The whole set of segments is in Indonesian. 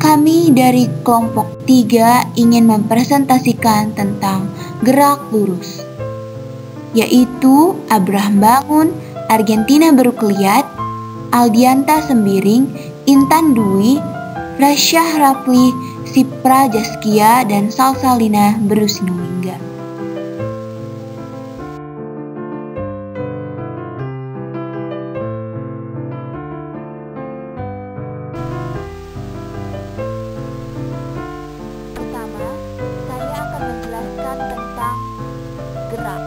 Kami dari kelompok 3 ingin mempresentasikan tentang gerak lurus, yaitu Abraham Bangun, Argentina Berukliat, Aldianta Sembiring, Intan Dwi, Rasyah Rapli, Sipra Jaskia, dan Salsalina Berusinuwingga. Pertama, saya akan menjelaskan tentang gerak.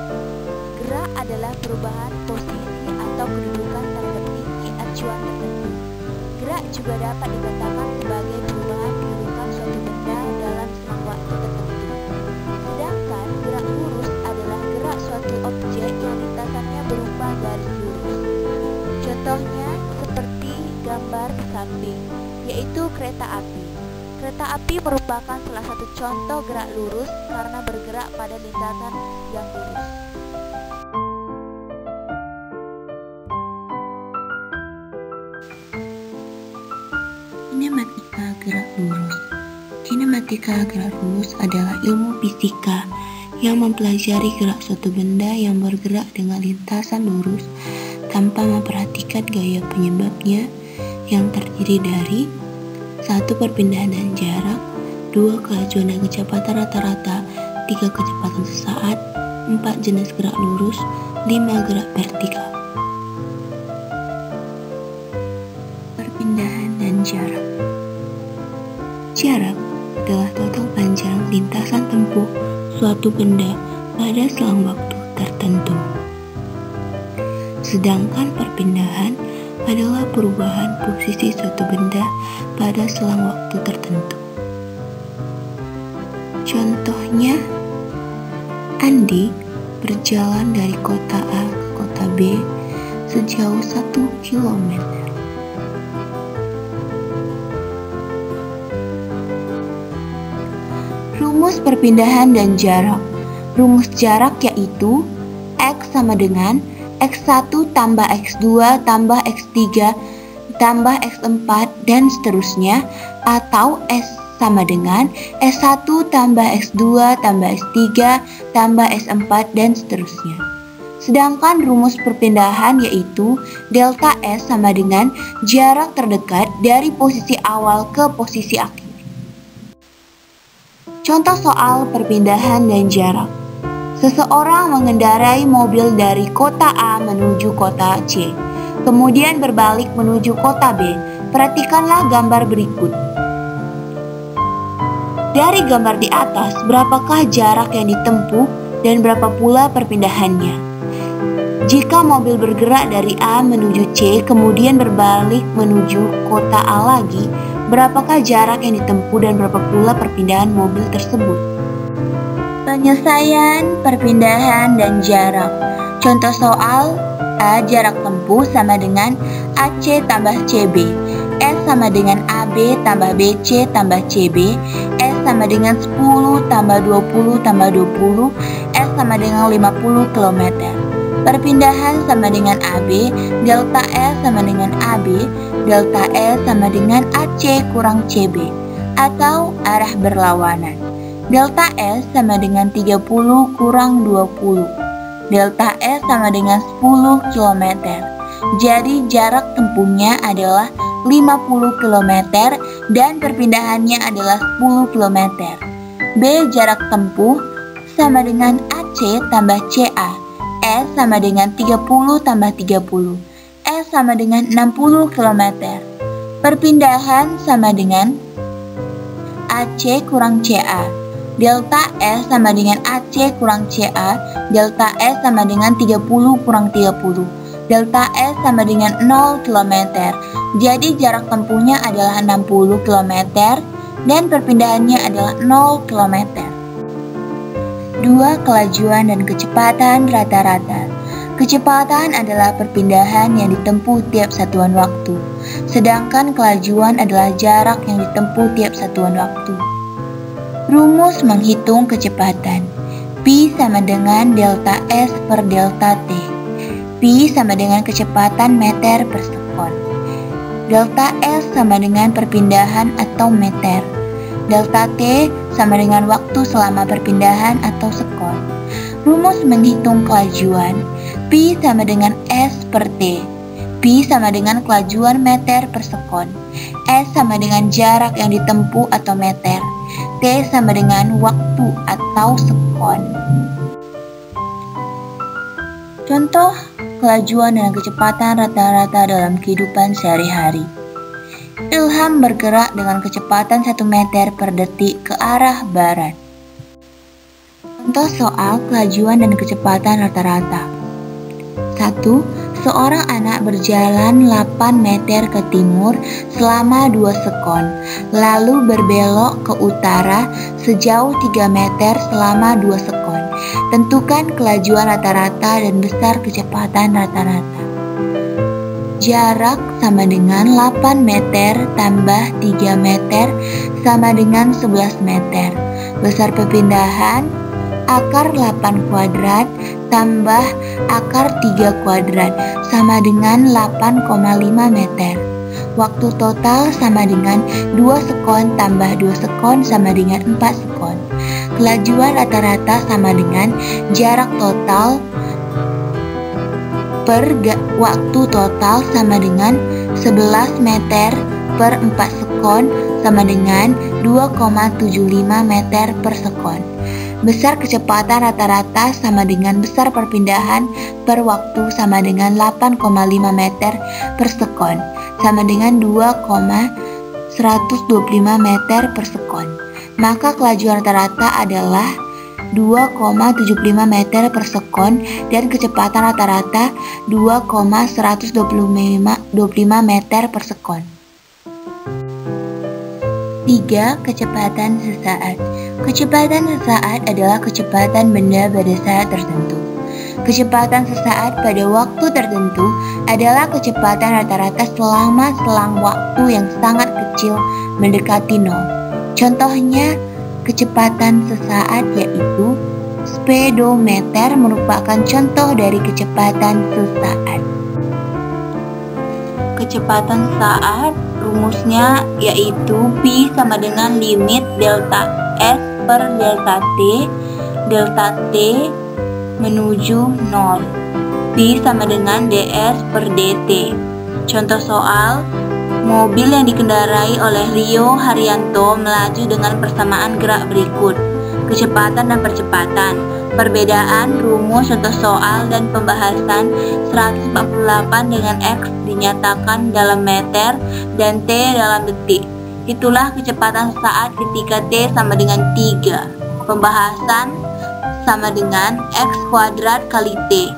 Gerak adalah perubahan posisi atau kedudukan terhadap titik acuan tertentu. Gerak juga dapat dikatakan sebagai perubahan kedudukan suatu benda dalam selang waktu tertentu. Sedangkan gerak lurus adalah gerak suatu objek yang lintasannya berupa garis lurus. Contohnya seperti gambar di samping, yaitu kereta api. Kereta api merupakan salah satu contoh gerak lurus karena bergerak pada lintasan yang lurus. Kinematika gerak lurus. Kinematika gerak lurus adalah ilmu fisika yang mempelajari gerak suatu benda yang bergerak dengan lintasan lurus tanpa memperhatikan gaya penyebabnya yang terdiri dari 1. Perpindahan dan jarak, 2. Kelajuan dan kecepatan rata-rata, 3. Kecepatan sesaat, 4. Jenis gerak lurus, 5. Gerak vertikal. Perpindahan dan jarak. Jarak adalah total panjang lintasan tempuh suatu benda pada selang waktu tertentu. Sedangkan perpindahan adalah perubahan posisi suatu benda pada selang waktu tertentu. Contohnya, Andi berjalan dari kota A ke kota B sejauh 1 km. Rumus perpindahan dan jarak. Rumus jarak yaitu X sama dengan X1 tambah X2 tambah X3 tambah X4 dan seterusnya, atau S sama dengan S1 tambah X2 tambah S3 tambah S4 dan seterusnya. Sedangkan rumus perpindahan yaitu delta S sama dengan jarak terdekat dari posisi awal ke posisi akhir. Contoh soal perpindahan dan jarak. Seseorang mengendarai mobil dari kota A menuju kota C, kemudian berbalik menuju kota B. Perhatikanlah gambar berikut. Dari gambar di atas, berapakah jarak yang ditempuh dan berapa pula perpindahannya? Jika mobil bergerak dari A menuju C, kemudian berbalik menuju kota A lagi, berapakah jarak yang ditempuh dan berapa pula perpindahan mobil tersebut? Penyelesaian perpindahan dan jarak. Contoh soal: A jarak tempuh sama dengan AC tambah CB, S sama dengan AB tambah BC tambah CB, S sama dengan 10 tambah 20 tambah 20, S sama dengan 50 km. Perpindahan sama dengan AB, delta S sama dengan AB, delta S sama dengan AC kurang CB, atau arah berlawanan. Delta S sama dengan 30 kurang 20. Delta S sama dengan 10 km. Jadi jarak tempuhnya adalah 50 km dan perpindahannya adalah 10 km. B jarak tempuh sama dengan AC tambah CA. S sama dengan 30 tambah 30. S sama dengan 60 km. Perpindahan sama dengan AC kurang CA. Delta S sama dengan AC kurang CA, delta S sama dengan 30 kurang 30, delta S sama dengan 0 km. Jadi jarak tempuhnya adalah 60 km dan perpindahannya adalah 0 km. 2. Kelajuan dan kecepatan rata-rata. Kecepatan adalah perpindahan yang ditempuh tiap satuan waktu, sedangkan kelajuan adalah jarak yang ditempuh tiap satuan waktu. Rumus menghitung kecepatan. P sama dengan delta S per delta T. P sama dengan kecepatan meter per sekon. Delta S sama dengan perpindahan atau meter. Delta T sama dengan waktu selama perpindahan atau sekon. Rumus menghitung kelajuan. Pi sama dengan S per T. Pi sama dengan kelajuan meter per sekon. S sama dengan jarak yang ditempuh atau meter. T sama dengan waktu atau sekon. Contoh kelajuan dan kecepatan rata-rata dalam kehidupan sehari-hari. Ilham bergerak dengan kecepatan 1 meter per detik ke arah barat. Contoh soal kelajuan dan kecepatan rata-rata. 1. Seorang anak berjalan 8 meter ke timur selama 2 sekon, lalu berbelok ke utara sejauh 3 meter selama 2 sekon. Tentukan kelajuan rata-rata dan besar kecepatan rata-rata. Jarak sama dengan 8 meter tambah 3 meter sama dengan 11 meter. Besar perpindahan akar 8 kuadrat tambah akar 3 kuadrat sama dengan 8,5 meter. Waktu total sama dengan 2 sekon tambah 2 sekon sama dengan 4 sekon. Kelajuan rata-rata sama dengan jarak total per waktu total sama dengan 11 meter per 4 sekon sama dengan 2,75 meter per sekon. Besar kecepatan rata-rata sama dengan besar perpindahan per waktu sama dengan 8,5 meter per sekon sama dengan 2,125 meter per sekon. Maka kelajuan rata-rata adalah 2,75 meter per sekon dan kecepatan rata-rata 2,125 meter per sekon. 3. Kecepatan sesaat. Kecepatan sesaat adalah kecepatan benda pada saat tertentu. Kecepatan sesaat pada waktu tertentu adalah kecepatan rata-rata selama selang waktu yang sangat kecil mendekati nol. Contohnya, kecepatan sesaat yaitu speedometer merupakan contoh dari kecepatan sesaat. Kecepatan saat rumusnya yaitu Pi sama dengan limit delta S per delta T menuju 0. Pi sama dengan ds per dt. Contoh soal, mobil yang dikendarai oleh Rio Haryanto melaju dengan persamaan gerak berikut: kecepatan dan percepatan. Perbedaan rumus contoh soal dan pembahasan 148 dengan X dinyatakan dalam meter dan T dalam detik. Itulah kecepatan saat ketika T sama dengan 3. Pembahasan sama dengan X kuadrat kali T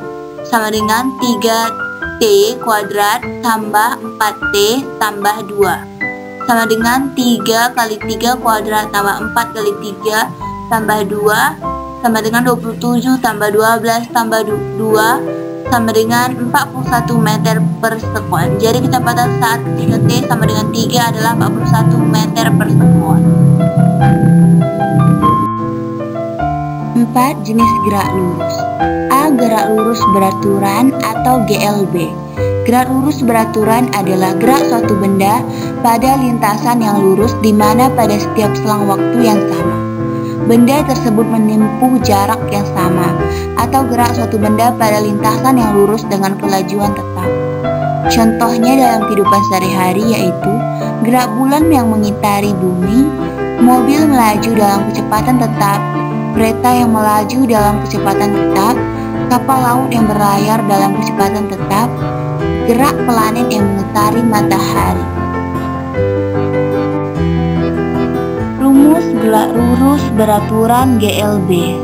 sama dengan 3T kuadrat tambah 4T tambah 2 sama dengan 3 kali 3 kuadrat tambah 4 kali 3 tambah 2 sama dengan 27 tambah 12 tambah 2 sama dengan 41 meter per sekon. Jadi kecepatan saat ketika T sama dengan 3 adalah 41 meter per sekon. 4. Jenis gerak lurus. A. Gerak lurus beraturan atau GLB. Gerak lurus beraturan adalah gerak suatu benda pada lintasan yang lurus di mana pada setiap selang waktu yang sama benda tersebut menempuh jarak yang sama, atau gerak suatu benda pada lintasan yang lurus dengan kelajuan tetap. Contohnya dalam kehidupan sehari-hari yaitu gerak bulan yang mengitari bumi, mobil melaju dalam kecepatan tetap, kereta yang melaju dalam kecepatan tetap, kapal laut yang berlayar dalam kecepatan tetap, gerak planet yang mengitari matahari. Rumus gerak lurus beraturan GLB.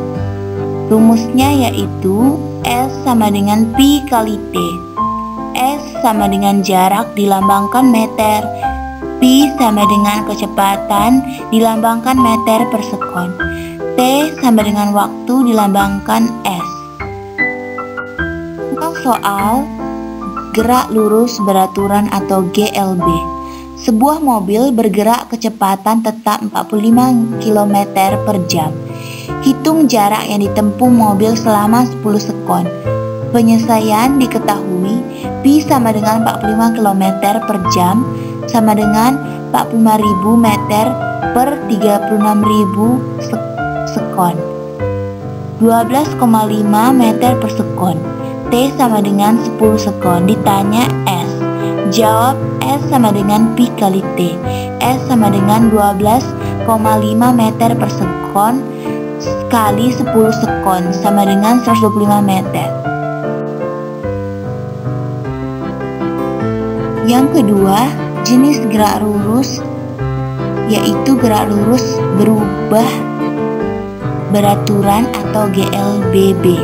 Rumusnya yaitu S sama dengan Pi kali T. S sama dengan jarak dilambangkan meter. Pi sama dengan kecepatan dilambangkan meter per sekon. T sama dengan waktu dilambangkan S. Untuk soal gerak lurus beraturan atau GLB. Sebuah mobil bergerak kecepatan tetap 45 km per jam. Hitung jarak yang ditempuh mobil selama 10 sekon. Penyelesaian diketahui Pi sama dengan 45 km per jam sama dengan 45.000 meter per 36.000 sekon. 12,5 meter per sekon. T sama dengan 10 sekon. Ditanya S. Jawab S sama dengan Pi kali T. S sama dengan 12,5 meter per sekon kali 10 sekon sama dengan 125 meter. Yang kedua, jenis gerak lurus yaitu gerak lurus berubah beraturan atau GLBB.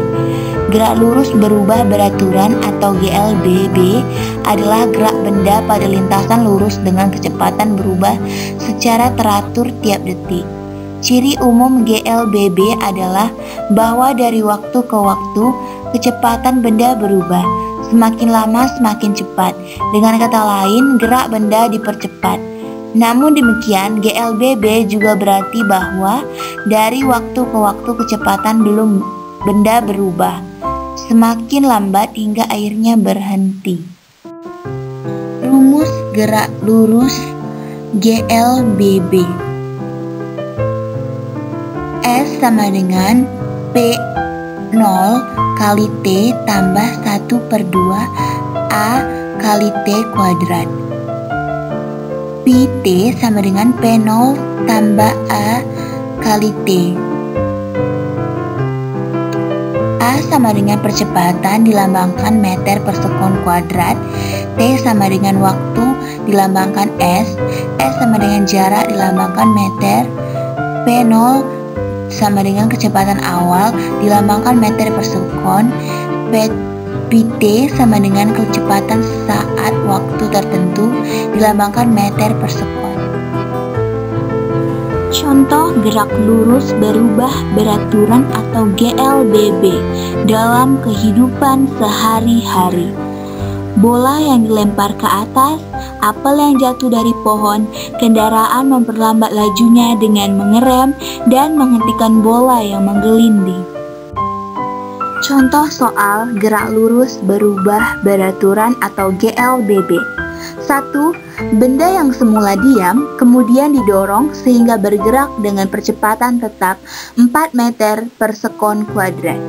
Gerak lurus berubah beraturan atau GLBB adalah gerak benda pada lintasan lurus dengan kecepatan berubah secara teratur tiap detik. Ciri umum GLBB adalah bahwa dari waktu ke waktu kecepatan benda berubah. Semakin lama semakin cepat. Dengan kata lain, gerak benda dipercepat. Namun demikian, GLBB juga berarti bahwa dari waktu ke waktu kecepatan benda berubah, semakin lambat hingga akhirnya berhenti. Rumus gerak lurus GLBB. S sama dengan P0 kali T tambah 1/2 A kali T kuadrat. Pt sama dengan P0 tambah A kali T. A sama dengan percepatan dilambangkan meter per sekon kuadrat. T sama dengan waktu dilambangkan S. S sama dengan jarak dilambangkan meter. P0 sama dengan kecepatan awal dilambangkan meter per sekon. Pt sama dengan kecepatan saat waktu tertentu dilambangkan meter per sekon. Contoh gerak lurus berubah beraturan atau GLBB dalam kehidupan sehari-hari. Bola yang dilempar ke atas, apel yang jatuh dari pohon, kendaraan memperlambat lajunya dengan mengerem dan menghentikan bola yang menggelinding. Contoh soal gerak lurus berubah beraturan atau GLBB. 1. Benda yang semula diam kemudian didorong sehingga bergerak dengan percepatan tetap 4 meter per sekon kuadrat.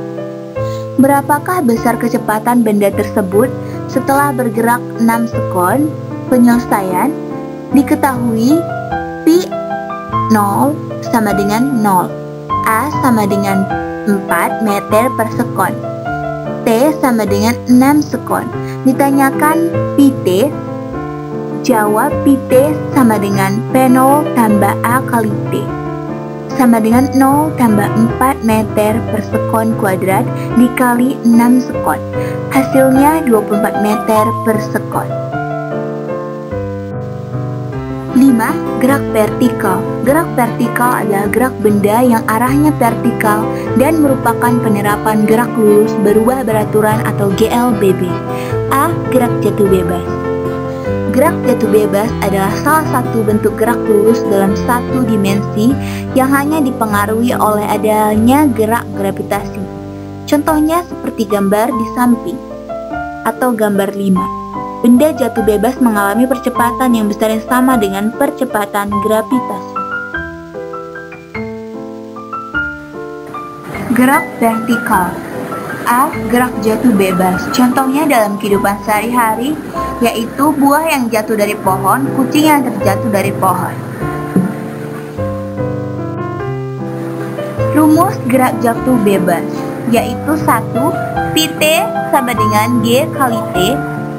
Berapakah besar kecepatan benda tersebut setelah bergerak 6 sekon? Penyelesaian diketahui Pi 0 sama dengan 0, A sama dengan 4 meter per sekon, T sama dengan 6 sekon. Ditanyakan Pt, jawab Pt sama dengan P0 tambah A kali T sama dengan 0 tambah 4 meter per sekon kuadrat dikali 6 sekon. Hasilnya 24 meter per sekon. 5. Gerak vertikal. Gerak vertikal adalah gerak benda yang arahnya vertikal dan merupakan penerapan gerak lurus berubah beraturan atau GLBB. A. Gerak jatuh bebas. Gerak jatuh bebas adalah salah satu bentuk gerak lurus dalam satu dimensi yang hanya dipengaruhi oleh adanya gerak gravitasi. Contohnya seperti gambar di samping atau gambar 5. Benda jatuh bebas mengalami percepatan yang besarnya sama dengan percepatan gravitasi. Gerak vertikal. A. Gerak jatuh bebas. Contohnya dalam kehidupan sehari-hari yaitu buah yang jatuh dari pohon, kucing yang terjatuh dari pohon. Rumus gerak jatuh bebas yaitu 1. Pt sama dengan G kali T.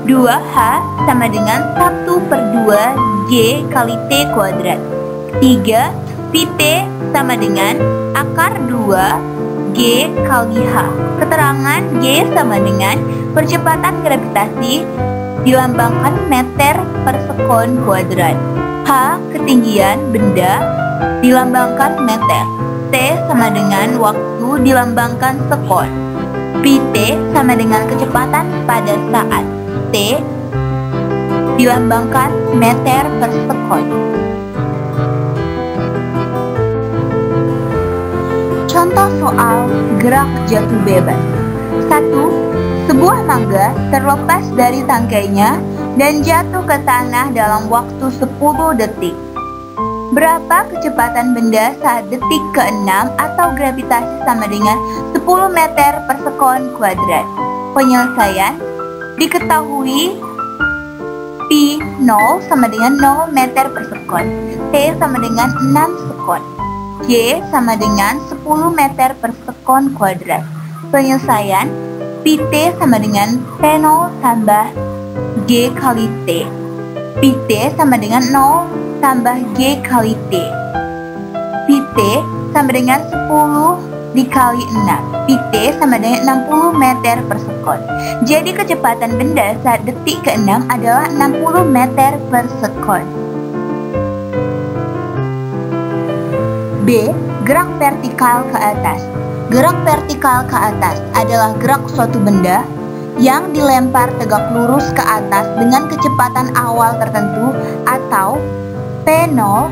2H sama dengan 1/2 G kali T kuadrat. 3. Pt sama dengan akar 2 G kali H. Keterangan G sama dengan percepatan gravitasi dilambangkan meter per sekon kuadrat. H. Ketinggian benda dilambangkan meter. T sama dengan waktu dilambangkan sekon. Pt sama dengan kecepatan pada saat. T dilambangkan meter per sekon. Contoh soal gerak jatuh bebas. 1. Sebuah mangga terlepas dari tangkainya dan jatuh ke tanah dalam waktu 10 detik. Berapa kecepatan benda saat detik ke-6 atau gravitasi sama dengan 10 meter per sekon kuadrat? Penyelesaian diketahui P0 sama dengan 0 meter per sekon, T sama dengan 6 sekon, G sama dengan 10 meter per sekon kuadrat. Penyelesaian PT sama dengan P0 tambah G kali T. PT sama dengan 0 tambah G kali T. PT sama dengan 10 dikali 6. PT sama dengan 60 meter per sekon. Jadi kecepatan benda saat detik ke-6 adalah 60 meter per sekon. B. Gerak vertikal ke atas. Gerak vertikal ke atas adalah gerak suatu benda yang dilempar tegak lurus ke atas dengan kecepatan awal tertentu atau P0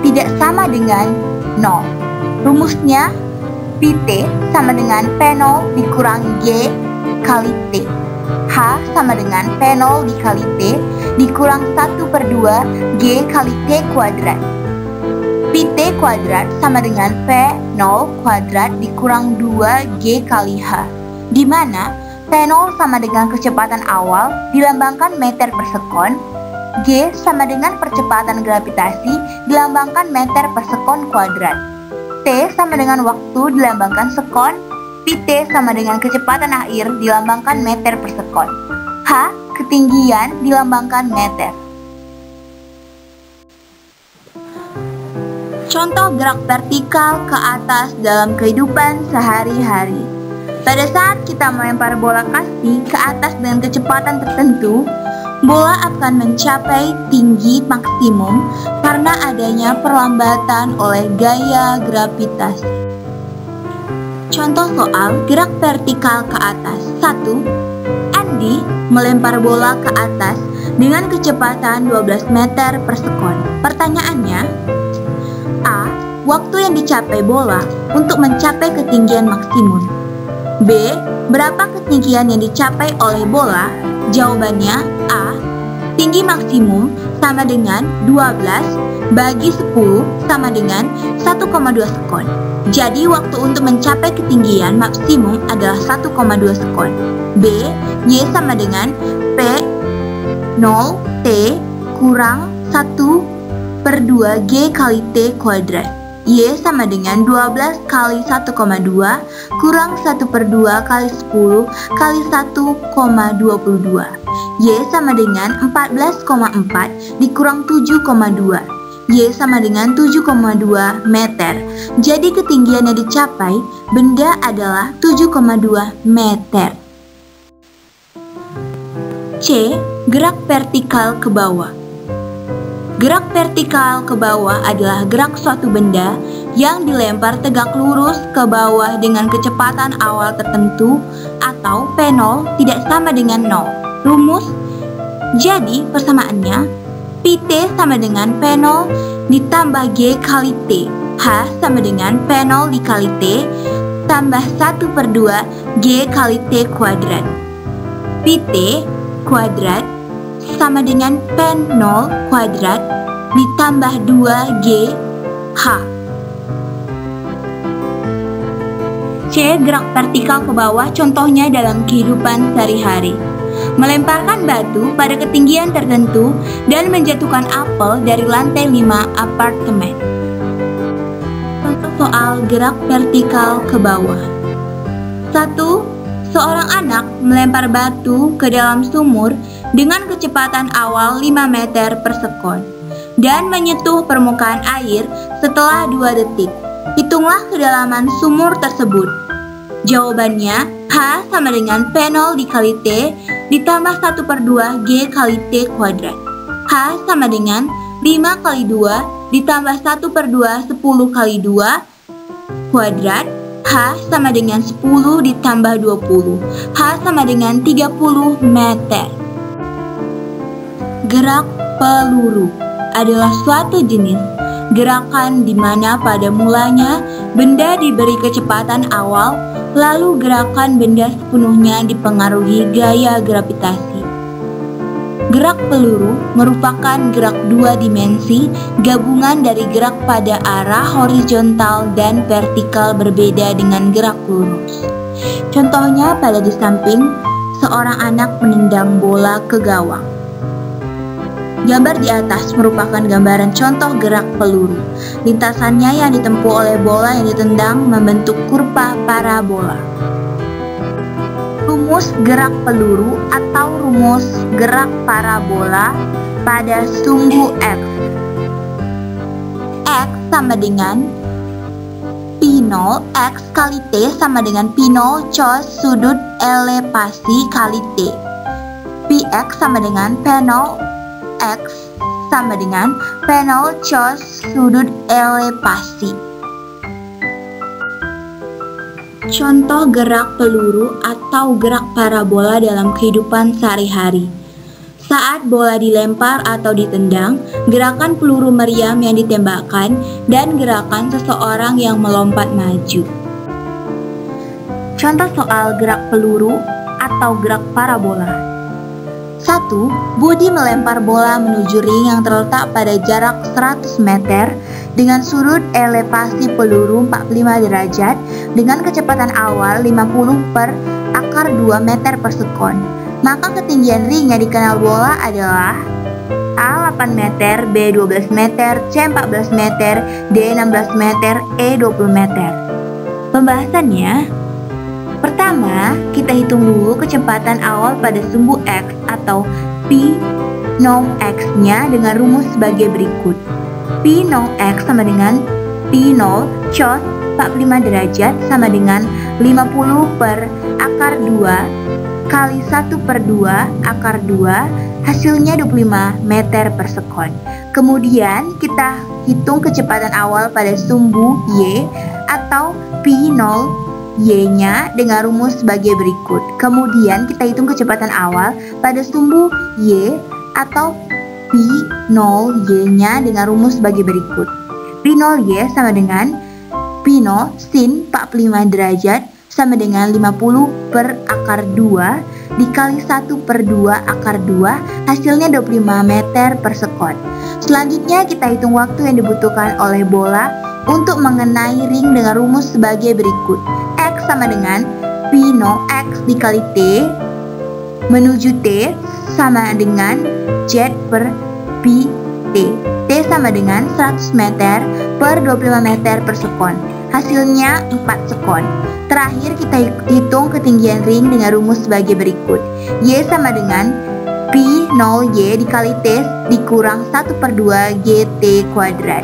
tidak sama dengan 0. Rumusnya PT sama dengan P0 dikurangi G kali T. H sama dengan P0 dikali T dikurang 1/2 G kali T kuadrat. PT kuadrat sama dengan P0 kuadrat dikurang 2 G kali H, di mana P0 sama dengan kecepatan awal dilambangkan meter per sekon, G sama dengan percepatan gravitasi dilambangkan meter per sekon kuadrat, T sama dengan waktu dilambangkan sekon, PT sama dengan kecepatan air dilambangkan meter per sekon, H ketinggian dilambangkan meter. Contoh gerak vertikal ke atas dalam kehidupan sehari-hari. Pada saat kita melempar bola kasti ke atas dengan kecepatan tertentu, bola akan mencapai tinggi maksimum karena adanya perlambatan oleh gaya gravitasi. Contoh soal gerak vertikal ke atas. 1. Andi melempar bola ke atas dengan kecepatan 12 meter per sekon. Pertanyaannya, A. Waktu yang dicapai bola untuk mencapai ketinggian maksimum. B. Berapa ketinggian yang dicapai oleh bola? Jawabannya A. Tinggi maksimum sama dengan 12 bagi 10 sama dengan 1,2 sekon. Jadi waktu untuk mencapai ketinggian maksimum adalah 1,2 sekon. B. Y sama dengan P0 T kurang 1/2 G kali T kuadrat. Y sama dengan 12 kali 1,2 kurang 1/2 kali 10 kali 1,22. Y sama dengan 14,4 dikurang 7,2. Y sama dengan 7,2 meter. Jadi ketinggian yang dicapai benda adalah 7,2 meter. C. Gerak vertikal ke bawah. Gerak vertikal ke bawah adalah gerak suatu benda yang dilempar tegak lurus ke bawah dengan kecepatan awal tertentu atau P0 tidak sama dengan 0. Rumus, jadi persamaannya PT sama dengan P0 ditambah G kali T. H sama dengan P0 dikali T tambah 1/2 G kali T kuadrat. PT kuadrat sama dengan P0 kuadrat ditambah 2G H. C. Gerak vertikal ke bawah contohnya dalam kehidupan sehari-hari. Melemparkan batu pada ketinggian tertentu dan menjatuhkan apel dari lantai 5 apartemen. Contoh soal gerak vertikal ke bawah. 1. Seorang anak melempar batu ke dalam sumur dengan kecepatan awal 5 meter per sekon dan menyentuh permukaan air setelah 2 detik. Hitunglah kedalaman sumur tersebut. Jawabannya H sama dengan P0 dikali T ditambah 1/2 G kali T kuadrat. H sama dengan 5 kali 2 ditambah 1/2 10 kali 2 kuadrat. H sama dengan 10 ditambah 20. H sama dengan 30 meter. Gerak peluru adalah suatu jenis gerakan di mana pada mulanya benda diberi kecepatan awal Lalu gerakan benda sepenuhnya dipengaruhi gaya gravitasi. Gerak peluru merupakan gerak dua dimensi, gabungan dari gerak pada arah horizontal dan vertikal berbeda dengan gerak lurus. Contohnya pada di samping, seorang anak menendang bola ke gawang. Gambar di atas merupakan gambaran contoh gerak peluru. Lintasannya yang ditempuh oleh bola yang ditendang membentuk kurva parabola. Rumus gerak peluru atau rumus gerak parabola pada sumbu X. X sama dengan P0, X kali T sama dengan P0 cos sudut elevasi kali T. Px sama dengan P0 X sama dengan P0 cos sudut elevasi. Contoh gerak peluru atau gerak parabola dalam kehidupan sehari-hari. Saat bola dilempar atau ditendang, gerakan peluru meriam yang ditembakkan, dan gerakan seseorang yang melompat maju. Contoh soal gerak peluru atau gerak parabola. 1. Budi melempar bola menuju ring yang terletak pada jarak 100 meter dengan sudut elevasi peluru 45 derajat dengan kecepatan awal 50 per akar 2 meter per sekon. Maka ketinggian ring yang dikenal bola adalah A 8 meter, B 12 meter, C 14 meter, D 16 meter, E 20 meter. Pembahasannya, pertama, kita hitung dulu kecepatan awal pada sumbu X atau P0 X-nya dengan rumus sebagai berikut. P0 X sama dengan P0 cos 45 derajat sama dengan 50 per akar 2 kali 1 per 2 akar 2, hasilnya 25 meter per sekon. Kemudian kita hitung kecepatan awal pada sumbu Y atau P0 Y-nya dengan rumus sebagai berikut. Kemudian kita hitung kecepatan awal pada sumbu Y atau P0Y-nya dengan rumus sebagai berikut. P0Y sama dengan P0 sin 45 derajat sama dengan 50 per akar 2 dikali 1 per 2 akar 2, hasilnya 25 meter per sekon. Selanjutnya kita hitung waktu yang dibutuhkan oleh bola untuk mengenai ring dengan rumus sebagai berikut. X sama dengan P0 X dikali T menuju T sama dengan Z per Pt. T sama dengan 100 meter per 25 meter per sekon. Hasilnya 4 sekon. Terakhir kita hitung ketinggian ring dengan rumus sebagai berikut. Y sama dengan P0Y dikali T dikurang 1 per 2 GT kuadrat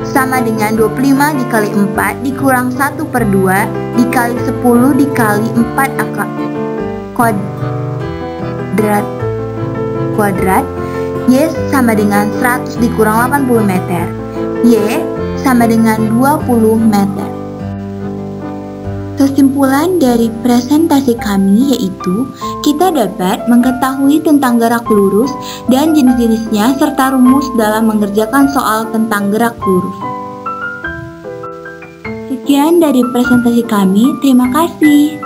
sama dengan 25 dikali 4 dikurang 1 per 2 dikali 10 dikali 4 akar kuadrat. Y sama dengan 100 dikurang 80 meter. Y sama dengan 20 meter. Kesimpulan dari presentasi kami yaitu kita dapat mengetahui tentang gerak lurus dan jenis-jenisnya serta rumus dalam mengerjakan soal tentang gerak lurus. Sekian dari presentasi kami, terima kasih.